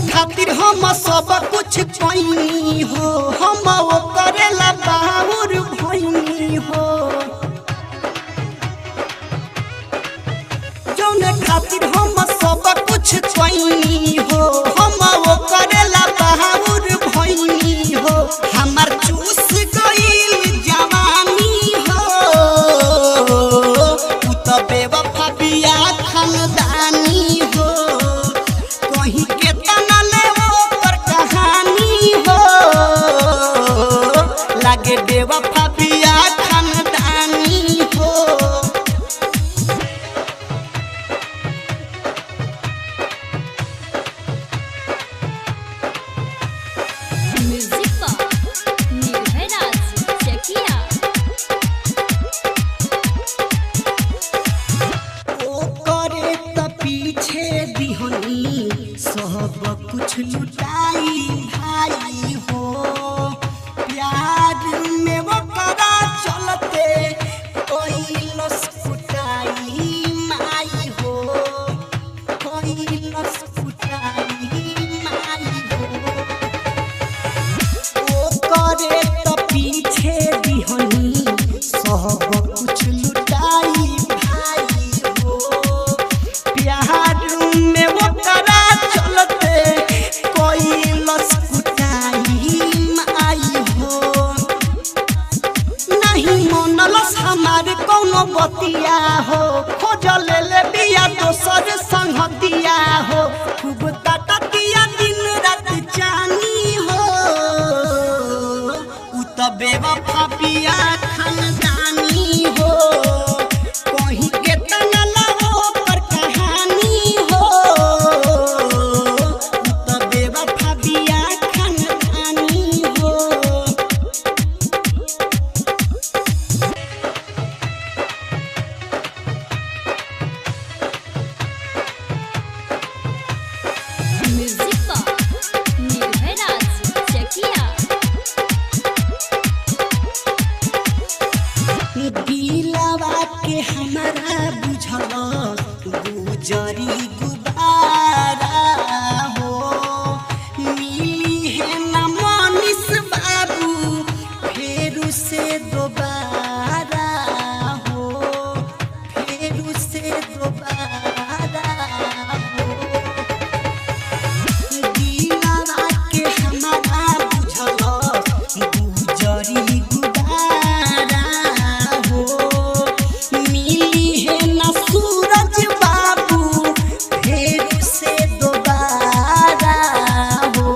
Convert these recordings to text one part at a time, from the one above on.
खातिर हम सब कुछ कइनी हो, हम वो करेला बाहुर भइनी हो। जौने खातिर हम सब कुछ कइनी हो, हम वो करेला बाहुर भइनी हो। हमार चूस गइल जवानी हो, उ त बेवफा बिया खानदानी हो। कहीं के लागे बेवफा बिया खानदानी हो। ओ करे त पीछे दिहनी सब कुछ लुटाई भाई हो। में वो करा चलते कोई लसकुटाई माई हो, कोई लसकुटाई माई हो। वो करे तो पीछे दिहनी सब कुछ लुटाई भाई हो। प्यार में वो करा चलते कोई लसकुटाई माई हो। हमारे कौनो बतिया हो, खोज ले बिया दोसर संगतिया हो। खूब काटतिया दिन रात जानी हो, उ त बेवफा बिया खानदानी हो। कहीं के तना लाओ पर कहानी हो, उ त बेवफा बिया खानदानी हो। दिलवा के हमारा बुझल गुजरी गुबारा हो। मिली है न मनीष बाबू फेरू से दोबारा हो, फेरू से दोबारा हो। दिलवा के हमारा बुझल गुजरी गुबारा हो। मिली है न सूरज बाबू फेरू से दोबारा हो।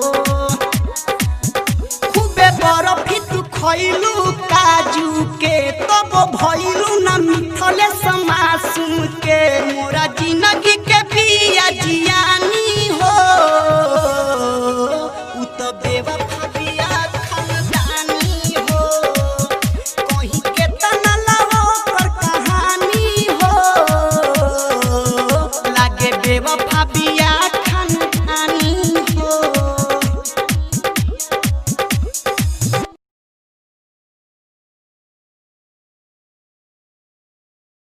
खूबे बर्फी तू खइलू काजू के, तब भइलू न